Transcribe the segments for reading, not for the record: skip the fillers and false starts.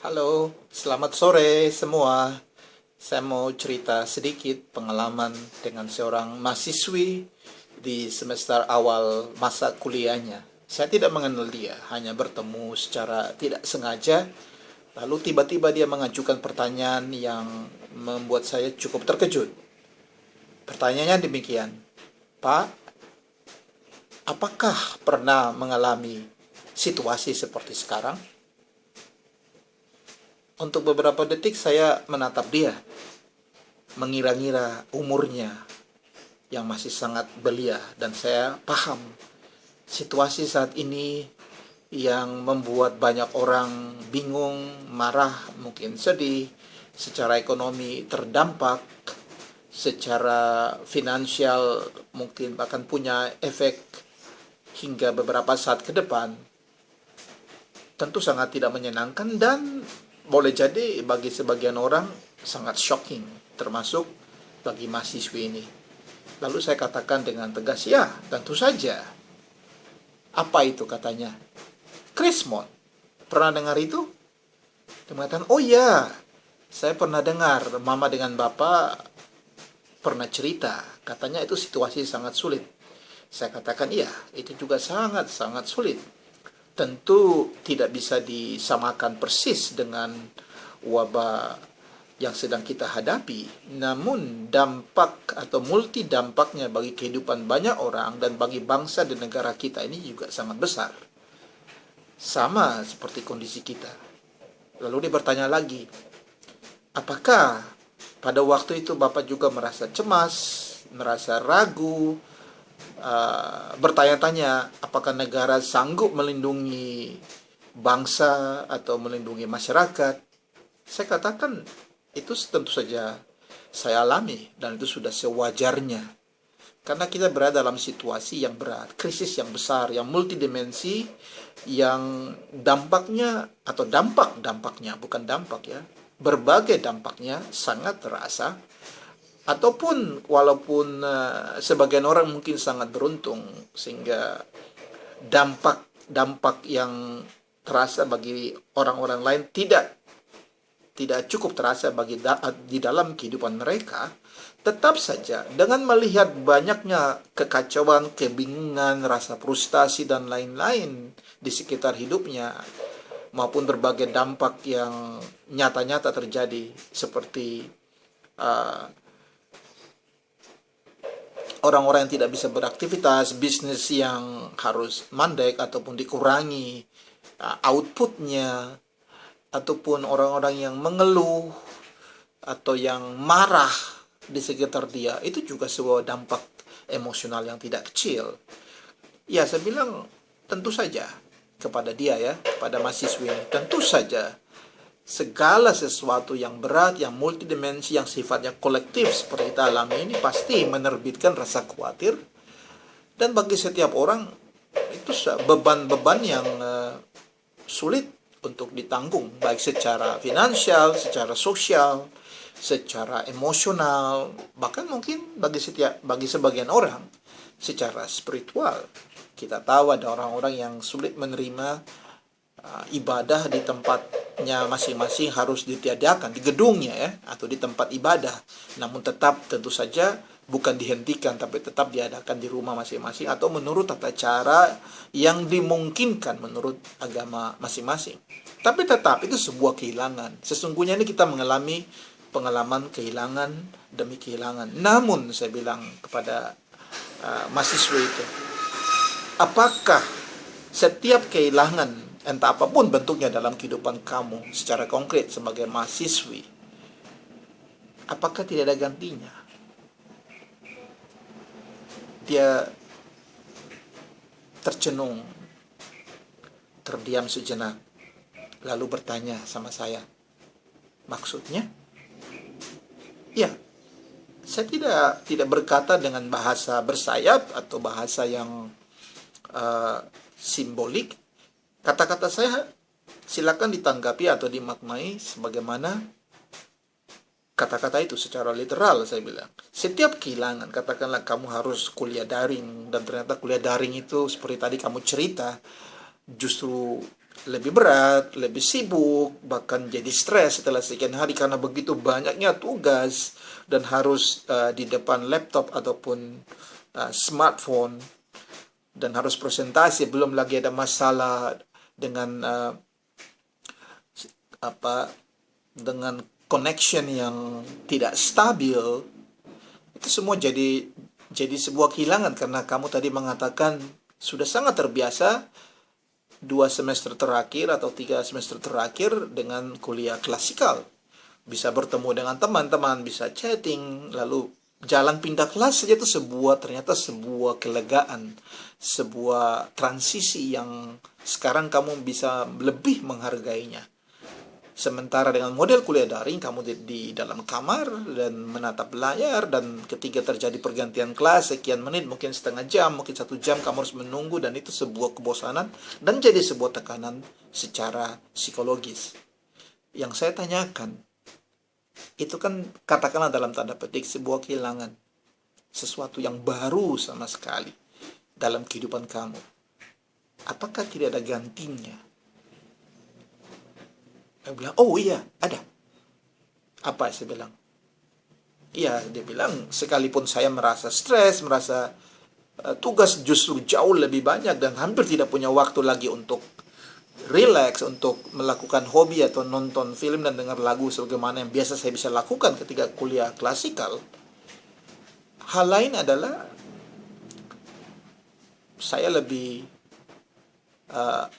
Halo, selamat sore semua. Saya mau cerita sedikit pengalaman dengan seorang mahasiswi di semester awal masa kuliahnya. Saya tidak mengenal dia, hanya bertemu secara tidak sengaja. Lalu tiba-tiba dia mengajukan pertanyaan yang membuat saya cukup terkejut. Pertanyaannya demikian, Pak, apakah pernah mengalami situasi seperti sekarang? Untuk beberapa detik saya menatap dia, mengira-ngira umurnya yang masih sangat belia, dan saya paham situasi saat ini yang membuat banyak orang bingung, marah, mungkin sedih, secara ekonomi terdampak, secara finansial mungkin akan punya efek hingga beberapa saat ke depan. Tentu sangat tidak menyenangkan dan boleh jadi bagi sebagian orang sangat shocking, termasuk bagi mahasiswi ini. Lalu saya katakan dengan tegas, ya tentu saja. Apa itu katanya? Krismon. Pernah dengar itu? Dia mengatakan, oh ya, saya pernah dengar mama dengan bapak pernah cerita. Katanya itu situasi sangat sulit. Saya katakan, iya, itu juga sangat-sangat sulit. Tentu tidak bisa disamakan persis dengan wabah yang sedang kita hadapi. Namun dampak atau multi dampaknya bagi kehidupan banyak orang dan bagi bangsa dan negara kita ini juga sangat besar. Sama seperti kondisi kita. Lalu dia bertanya lagi, apakah pada waktu itu Bapak juga merasa cemas, merasa ragu, bertanya-tanya apakah negara sanggup melindungi bangsa atau melindungi masyarakat? Saya katakan itu tentu saja saya alami dan itu sudah sewajarnya. Karena kita berada dalam situasi yang berat, krisis yang besar, yang multidimensi, yang dampaknya atau dampak-dampaknya, bukan dampak ya, berbagai dampaknya sangat terasa. Ataupun walaupun sebagian orang mungkin sangat beruntung sehingga dampak yang terasa bagi orang-orang lain tidak cukup terasa di dalam kehidupan mereka, tetap saja dengan melihat banyaknya kekacauan, kebingungan, rasa frustasi dan lain-lain di sekitar hidupnya maupun berbagai dampak yang nyata-nyata terjadi seperti orang-orang yang tidak bisa beraktivitas, bisnis yang harus mandek ataupun dikurangi outputnya, ataupun orang-orang yang mengeluh atau yang marah di sekitar dia, itu juga sebuah dampak emosional yang tidak kecil. Ya, saya bilang tentu saja kepada dia ya, kepada mahasiswi ini, tentu saja segala sesuatu yang berat, yang multidimensi, yang sifatnya kolektif seperti kita alami ini pasti menerbitkan rasa khawatir. Dan bagi setiap orang itu beban-beban yang sulit untuk ditanggung, baik secara finansial, secara sosial, secara emosional, bahkan mungkin bagi sebagian orang secara spiritual. Kita tahu ada orang-orang yang sulit menerima ibadah di tempatnya masing-masing harus ditiadakan di gedungnya ya, atau di tempat ibadah. Namun tetap tentu saja bukan dihentikan, tapi tetap diadakan di rumah masing-masing atau menurut tata cara yang dimungkinkan menurut agama masing-masing. Tapi tetap itu sebuah kehilangan. Sesungguhnya ini kita mengalami pengalaman kehilangan demi kehilangan. Namun saya bilang kepada mahasiswa itu, apakah setiap kehilangan entah apapun bentuknya dalam kehidupan kamu secara konkret sebagai mahasiswi, apakah tidak ada gantinya? Dia tercenung, terdiam sejenak, lalu bertanya sama saya, maksudnya? Ya, saya tidak berkata dengan bahasa bersayap atau bahasa yang simbolik. Kata-kata saya silakan ditanggapi atau dimaknai sebagaimana kata-kata itu secara literal. Saya bilang, setiap kehilangan, katakanlah kamu harus kuliah daring, dan ternyata kuliah daring itu seperti tadi kamu cerita, justru lebih berat, lebih sibuk, bahkan jadi stres setelah sekian hari karena begitu banyaknya tugas dan harus di depan laptop ataupun smartphone dan harus presentasi, belum lagi ada masalah dengan dengan connection yang tidak stabil. Itu semua jadi sebuah kehilangan karena kamu tadi mengatakan sudah sangat terbiasa 2 semester terakhir atau 3 semester terakhir dengan kuliah klasikal. Bisa bertemu dengan teman-teman, bisa chatting, lalu jalan pindah kelas saja itu ternyata sebuah kelegaan, sebuah transisi yang sekarang kamu bisa lebih menghargainya. Sementara dengan model kuliah daring, kamu di dalam kamar dan menatap layar, dan ketika terjadi pergantian kelas, sekian menit, mungkin setengah jam, mungkin 1 jam, kamu harus menunggu, dan itu sebuah kebosanan, dan jadi sebuah tekanan secara psikologis. Yang saya tanyakan, itu kan katakanlah dalam tanda petik sebuah kehilangan, sesuatu yang baru sama sekali dalam kehidupan kamu. Apakah tidak ada gantinya? Saya bilang, oh iya, ada. Apa saya bilang? Iya, dia bilang, sekalipun saya merasa stres, merasa tugas justru jauh lebih banyak dan hampir tidak punya waktu lagi untuk relax, untuk melakukan hobi atau nonton film dan dengar lagu sebagaimana yang biasa saya bisa lakukan ketika kuliah klasikal. Hal lain adalah saya lebih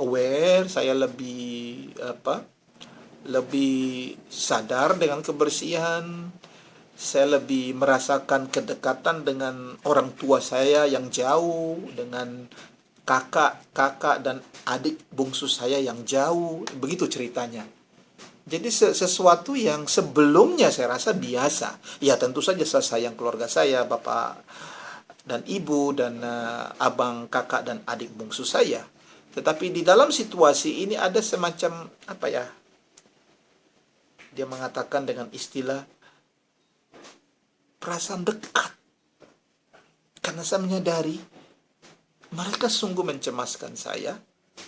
aware, saya lebih lebih sadar dengan kebersihan. Saya lebih merasakan kedekatan dengan orang tua saya yang jauh, dengan kakak dan adik bungsu saya yang jauh. Begitu ceritanya. Jadi sesuatu yang sebelumnya saya rasa biasa. Ya tentu saja saya sayang keluarga saya, bapak dan ibu dan abang, kakak dan adik bungsu saya. Tetapi di dalam situasi ini ada semacam dia mengatakan dengan istilah perasaan dekat. Karena saya menyadari mereka sungguh mencemaskan saya.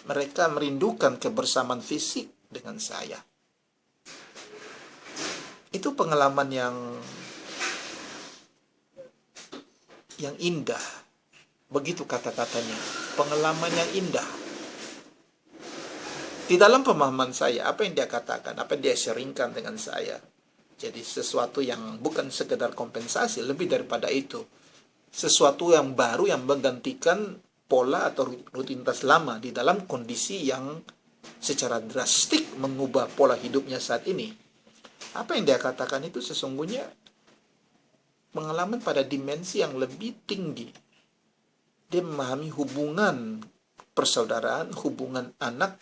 Mereka merindukan kebersamaan fisik dengan saya. Itu pengalaman yang indah. Begitu kata-katanya. Pengalaman yang indah. Di dalam pemahaman saya, apa yang dia katakan, apa yang dia sharingkan dengan saya, jadi sesuatu yang bukan sekedar kompensasi, lebih daripada itu. Sesuatu yang baru yang menggantikan pola atau rutinitas lama di dalam kondisi yang secara drastik mengubah pola hidupnya saat ini. Apa yang dia katakan itu sesungguhnya pengalaman pada dimensi yang lebih tinggi. Dia memahami hubungan persaudaraan, hubungan anak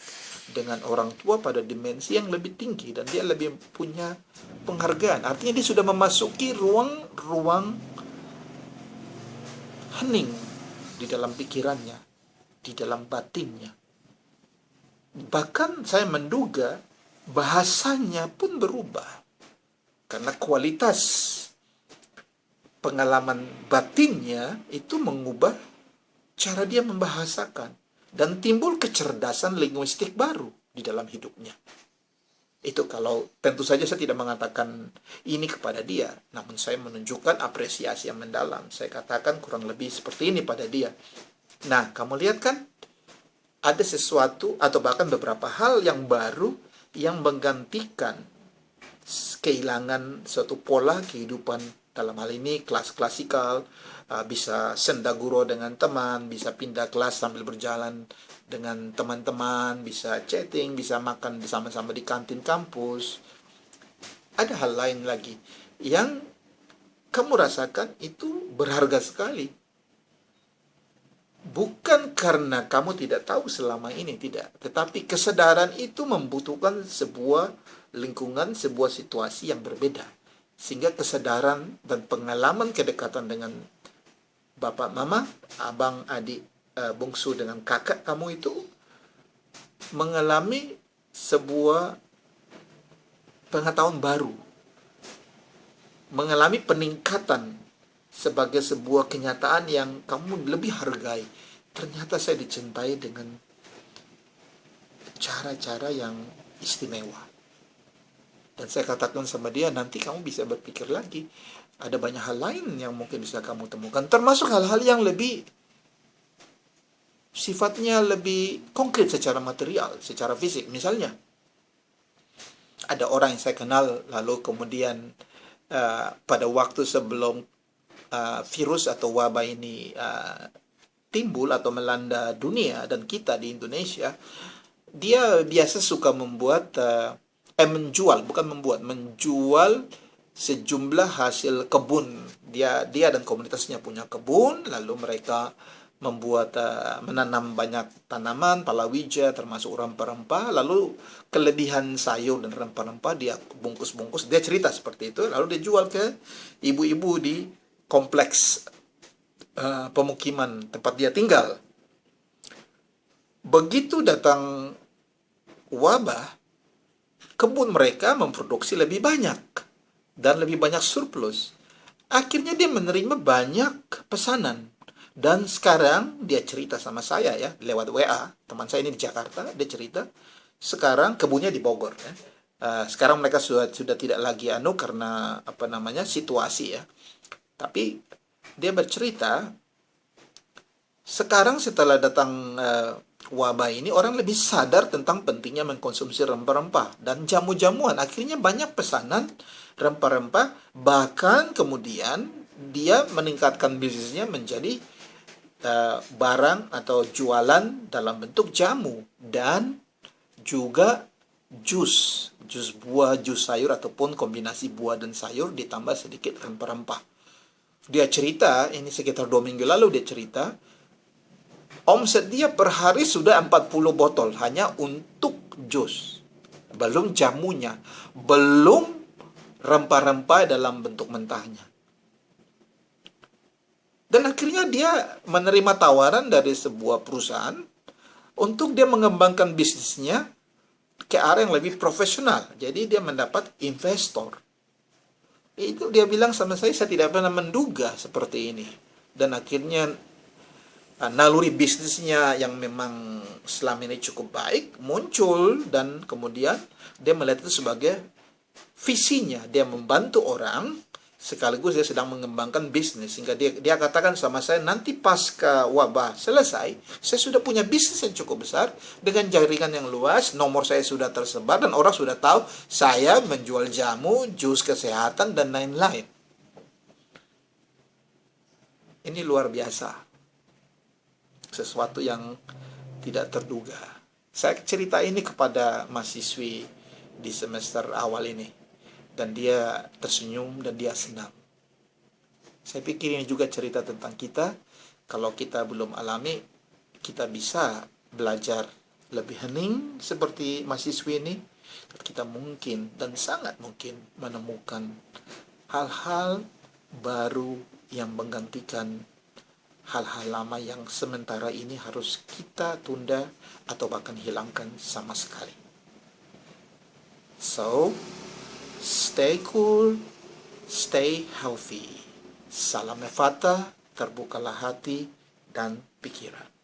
dengan orang tua pada dimensi yang lebih tinggi, dan dia lebih punya penghargaan. Artinya dia sudah memasuki ruang hening di dalam pikirannya, di dalam batinnya. Bahkan saya menduga bahasanya pun berubah karena kualitas pengalaman batinnya itu mengubah cara dia membahasakan. Dan timbul kecerdasan linguistik baru di dalam hidupnya. Itu kalau tentu saja saya tidak mengatakan ini kepada dia, namun saya menunjukkan apresiasi yang mendalam. Saya katakan kurang lebih seperti ini pada dia. Nah, kamu lihat kan, ada sesuatu atau bahkan beberapa hal yang baru yang menggantikan kehilangan suatu pola kehidupan. Dalam hal ini kelas klasikal, bisa sendaguro dengan teman, bisa pindah kelas sambil berjalan dengan teman-teman, bisa chatting, bisa makan bersama-sama di kantin kampus. Ada hal lain lagi yang kamu rasakan itu berharga sekali. Bukan karena kamu tidak tahu selama ini, tidak. Tetapi kesadaran itu membutuhkan sebuah lingkungan, sebuah situasi yang berbeda. Sehingga kesadaran dan pengalaman kedekatan dengan bapak, mama, abang, adik, bungsu dengan kakak kamu itu mengalami sebuah pengetahuan baru. Mengalami peningkatan sebagai sebuah kenyataan yang kamu lebih hargai. Ternyata saya dicintai dengan cara-cara yang istimewa. Dan saya katakan sama dia, nanti kamu bisa berpikir lagi. Ada banyak hal lain yang mungkin bisa kamu temukan. Termasuk hal-hal yang lebih sifatnya lebih konkret secara material, secara fisik. Misalnya, ada orang yang saya kenal, lalu kemudian pada waktu sebelum virus atau wabah ini timbul atau melanda dunia dan kita di Indonesia, dia biasa suka membuat menjual sejumlah hasil kebun. Dia dan komunitasnya punya kebun, lalu mereka menanam banyak tanaman, palawija, termasuk rempah-rempah, lalu kelebihan sayur dan rempah-rempah dia bungkus-bungkus, dia cerita seperti itu, lalu dia jual ke ibu-ibu di kompleks pemukiman tempat dia tinggal. Begitu datang wabah, kebun mereka memproduksi lebih banyak dan lebih banyak surplus. Akhirnya dia menerima banyak pesanan. Dan sekarang dia cerita sama saya ya, lewat WA, teman saya ini di Jakarta, dia cerita, sekarang kebunnya di Bogor ya. Sekarang mereka sudah tidak lagi karena situasi ya. Tapi dia bercerita, sekarang setelah datang wabah ini, orang lebih sadar tentang pentingnya mengkonsumsi rempah-rempah dan jamu-jamuan. Akhirnya banyak pesanan rempah-rempah, bahkan kemudian dia meningkatkan bisnisnya menjadi barang atau jualan dalam bentuk jamu dan juga jus buah, jus sayur, ataupun kombinasi buah dan sayur ditambah sedikit rempah-rempah. Dia cerita, ini sekitar 2 minggu lalu dia cerita, omset dia per hari sudah 40 botol hanya untuk jus. Belum jamunya, belum rempah-rempah dalam bentuk mentahnya. Dan akhirnya dia menerima tawaran dari sebuah perusahaan untuk dia mengembangkan bisnisnya ke arah yang lebih profesional. Jadi dia mendapat investor. Itu dia bilang sama saya tidak pernah menduga seperti ini. Dan akhirnya naluri bisnisnya yang memang selama ini cukup baik muncul, dan kemudian dia melihat itu sebagai visinya. Dia membantu orang sekaligus dia sedang mengembangkan bisnis, sehingga dia katakan sama saya, nanti pasca wabah selesai, saya sudah punya bisnis yang cukup besar dengan jaringan yang luas, nomor saya sudah tersebar dan orang sudah tahu saya menjual jamu, jus kesehatan dan lain-lain. Ini luar biasa. Sesuatu yang tidak terduga. Saya cerita ini kepada mahasiswi di semester awal ini, dan dia tersenyum dan dia senang. Saya pikir ini juga cerita tentang kita. Kalau kita belum alami, kita bisa belajar lebih hening seperti mahasiswi ini. Kita mungkin dan sangat mungkin menemukan hal-hal baru yang menggantikan hal-hal lama yang sementara ini harus kita tunda atau bahkan hilangkan sama sekali. So, stay cool, stay healthy. Salam Nefata, terbukalah hati dan pikiran.